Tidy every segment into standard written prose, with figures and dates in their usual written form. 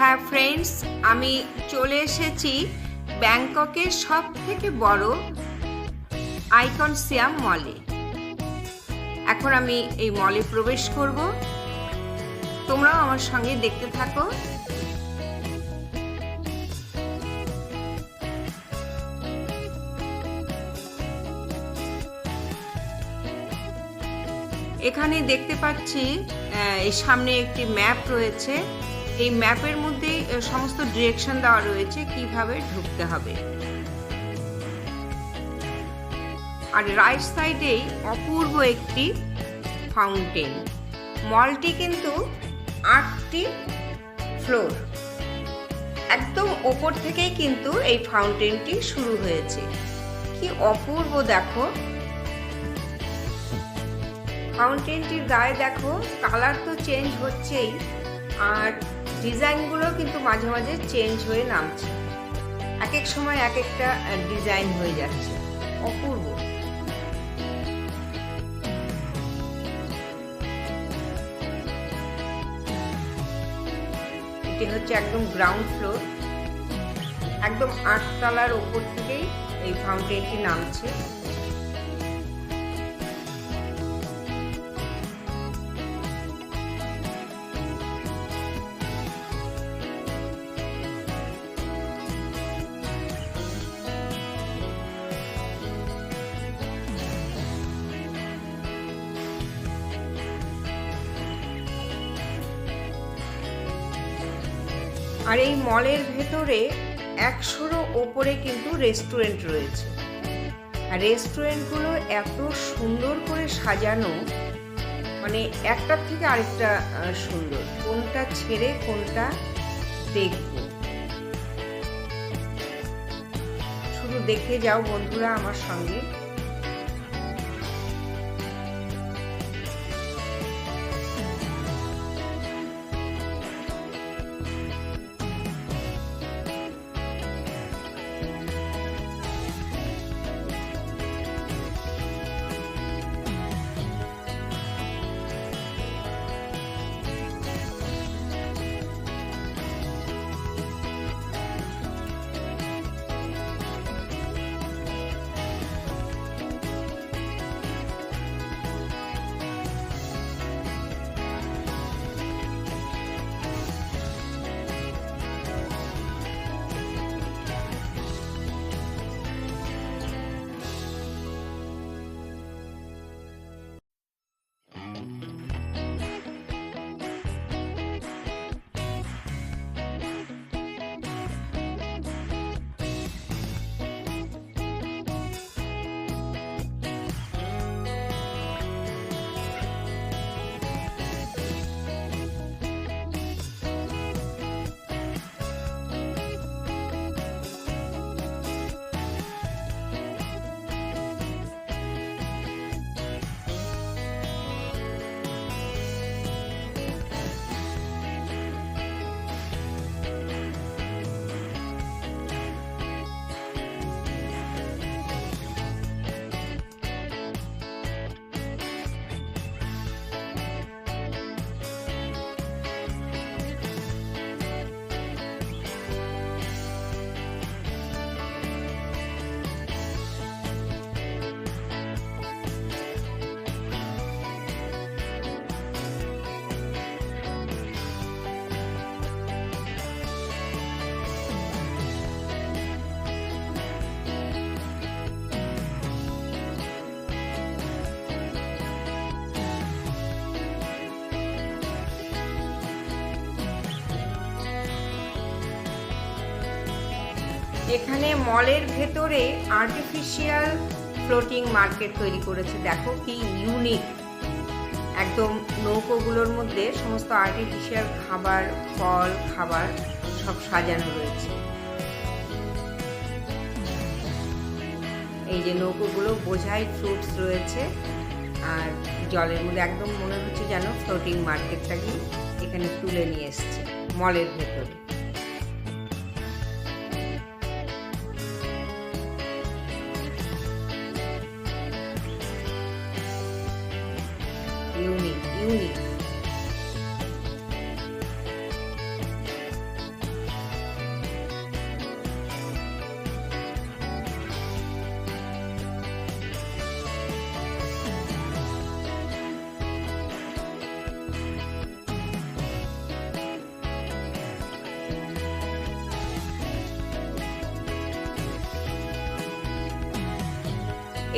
হ্যাঁ ফ্রেন্ডস, আমি চলে এসেছি ব্যাংককের সব থেকে বড় আইকন সিয়াম মলে। এখন আমি এই মলে প্রবেশ করব, তোমরাও আমার সঙ্গে দেখতে থাকো। এখানে দেখতে পাচ্ছি এই সামনে একটি ম্যাপ রয়েছে। এই ম্যাপের মধ্যে সমস্ত ডিরেকশন দেওয়া রয়েছে কিভাবে ঢুকতে হবে। আর রাইট সাইডেই অপূর্ব একটি ফাউন্টেন। মলটি কিন্তু 8টি ফ্লোর, একদম ওপর থেকেই কিন্তু এই ফাউন্টেনটি শুরু হয়েছে। কি অপূর্ব দেখো, ফাউন্টেনটির গায়ে দেখো কালার তো চেঞ্জ হচ্ছেই, আর ডিজাইনগুলো কিন্তু মাঝে মাঝে চেঞ্জ হয়ে নামছে। এক এক সময় এক একটা ডিজাইন হয়ে যাচ্ছে, অপূর্ব। এটি হচ্ছে একদম গ্রাউন্ড ফ্লোর, একদম 8 তলার ওপর থেকেই এই ফাউন্টেনটি নামছে। আর এই মলের ভেতরে 100-রও ওপরে কিন্তু রেস্টুরেন্ট রয়েছে। আর রেস্টুরেন্টগুলো এত সুন্দর করে সাজানো, মানে একটার থেকে আরেকটা সুন্দর। কোনটা ছেড়ে কোনটা দেখব, শুধু দেখে যাও বন্ধুরা আমার সঙ্গে। এখানে মলের ভেতরে আর্টিফিশিয়াল ফ্লোটিং মার্কেট তৈরি করেছে। দেখো কি ইউনিক, একদম নৌকোগুলোর মধ্যে সমস্ত আর্টিফিশিয়াল খাবার, ফল, খাবার সব সাজানো রয়েছে। এই যে নৌকোগুলো বোঝাই ফ্রুটস রয়েছে, আর জলের মধ্যে একদম মনে হচ্ছে যেন ফ্লোটিং মার্কেটটাকে এখানে তুলে নিয়ে এসছে মলের ভেতরে। ইউনিক।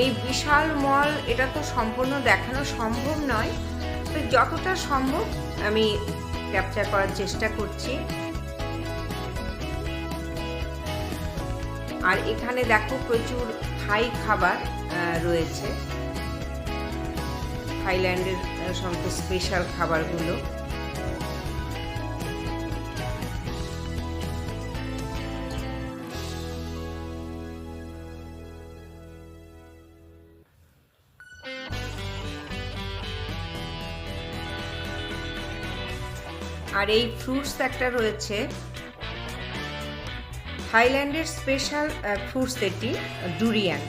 এই বিশাল মল এটা তো সম্পূর্ণ দেখানো সম্ভব নয়, তো যতটা সম্ভব আমি ক্যাপচার করার চেষ্টা করছি। আর এখানে দেখো প্রচুর থাই খাবার রয়েছে, থাইল্যান্ডের সমস্ত স্পেশাল খাবারগুলো। আর এই ফ্রুটস একটা রয়েছে, থাইল্যান্ডের স্পেশাল ফ্রুটস এটি ডুরিয়ান।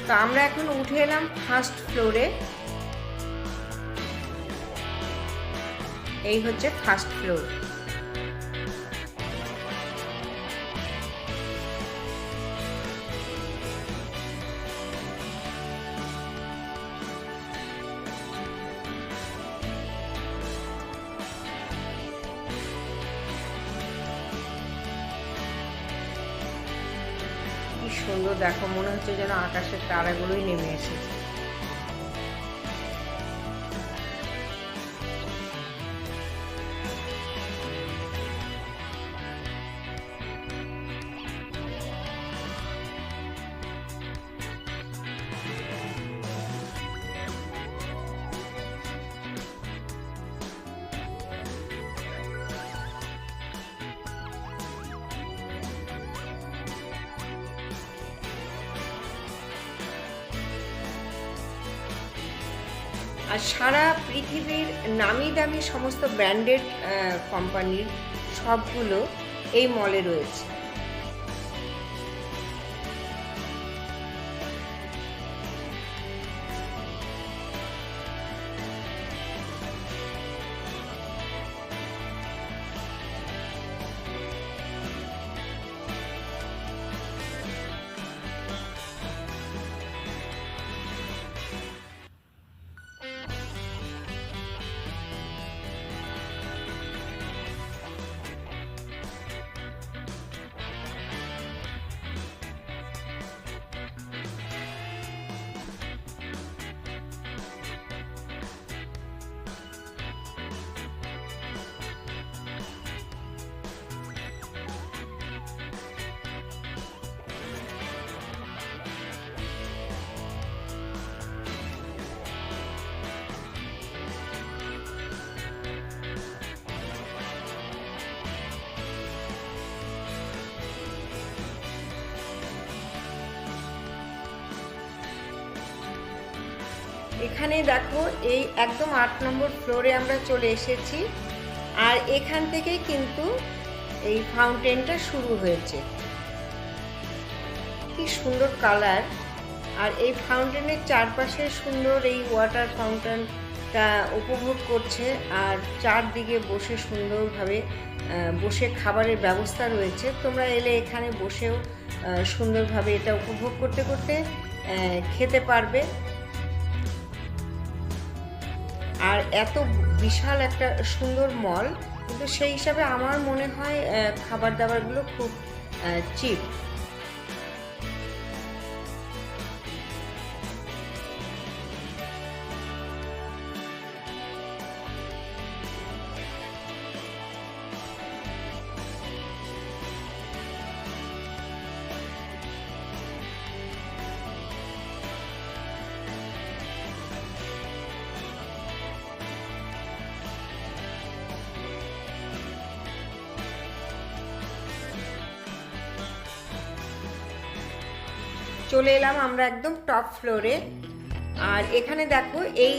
তো আমরা এখন উঠে এলাম ফার্স্ট ফ্লোরে। এই হচ্ছে ফার্স্ট ফ্লোর। সুন্দর দেখো, মনে হচ্ছে যেন আকাশের তারাগুলোই নেমে এসেছে। আর সারা পৃথিবীর নামি দামি সমস্ত ব্র্যান্ডেড কোম্পানির সবগুলো এই মলে রয়েছে। এখানে দেখো এই একদম 8 নম্বর ফ্লোরে আমরা চলে এসেছি। আর এখান থেকেই কিন্তু এই ফাউন্টেনটা শুরু হয়েছে। কি সুন্দর কালার! আর এই ফাউন্টেনের চারপাশে সুন্দর এই ওয়াটার ফাউন্টেনটা উপভোগ করছে। আর চারদিকে বসে সুন্দরভাবে বসে খাবারের ব্যবস্থা রয়েছে। তোমরা এলে এখানে বসেও সুন্দরভাবে এটা উপভোগ করতে করতে খেতে পারবে। আর এত বিশাল একটা সুন্দর মল, কিন্তু সেই হিসাবে আমার মনে হয় খাবার দাবারগুলো খুব চিপ। চলে এলাম আমরা একদম টপ ফ্লোরে। আর এখানে দেখো এই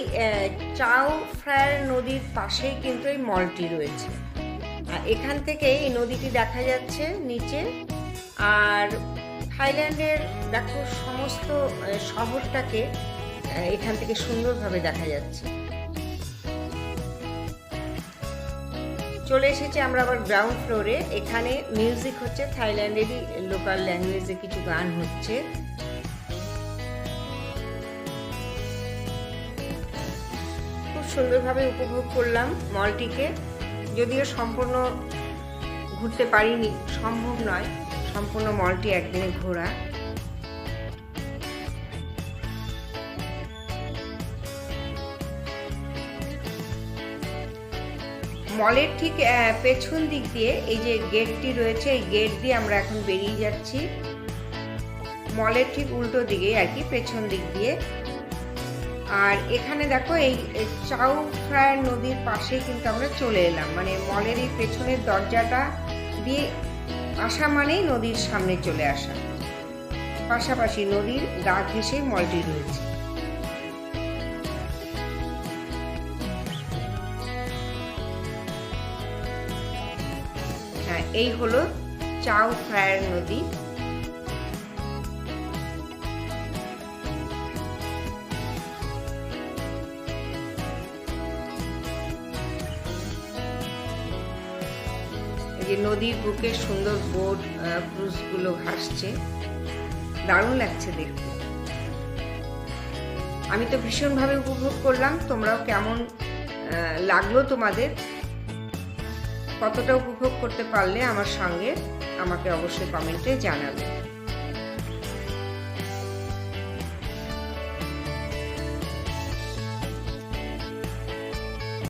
চাও ফ্রায়ার নদীর পাশেই কিন্তু এই মলটি রয়েছে। আর এখান থেকে এই নদীটি দেখা যাচ্ছে নিচে। আর থাইল্যান্ডের দেখো সমস্ত শহরটাকে এখান থেকে সুন্দরভাবে দেখা যাচ্ছে। চলে এসেছি আমরা আবার গ্রাউন্ড ফ্লোরে। এখানে মিউজিক হচ্ছে, থাইল্যান্ডেরই লোকাল ল্যাঙ্গুয়েজে কিছু গান হচ্ছে। খুব সুন্দরভাবে উপভোগ করলাম মলটিকে। যদিও সম্পূর্ণ ঘুরতে পারিনি, সম্ভব নয় সম্পূর্ণ মলটি একদিনে ঘোরা। মলের ঠিক পেছন দিক দিয়ে এই যে গেটটি রয়েছে, এই গেট দিয়ে আমরা এখন বেরিয়ে যাচ্ছি মলের ঠিক উল্টো দিকে আর কি, পেছন দিক দিয়ে। আর এখানে দেখো এই চাউ ফ্রায়ার নদীর পাশে কিন্তু আমরা চলে এলাম, মানে মলের এই পেছনের দরজাটা দিয়ে আসা মানেই নদীর সামনে চলে আসা, পাশাপাশি নদীর গা ঘেঁষে মলটি রয়েছে। হ্যাঁ, এই হলো চাউ ফ্রায়ার নদী। নদীর বুকে সুন্দর বোট ক্রুজগুলো ভাসছে, দারুণ লাগছে দেখতে। আমি তো ভীষণভাবে উপভোগ করলাম। তোমরাও কেমন লাগলো তোমাদের, কতটা উপভোগ করতে পারলে আমার সঙ্গে, আমাকে অবশ্যই কমেন্টে জানাবে।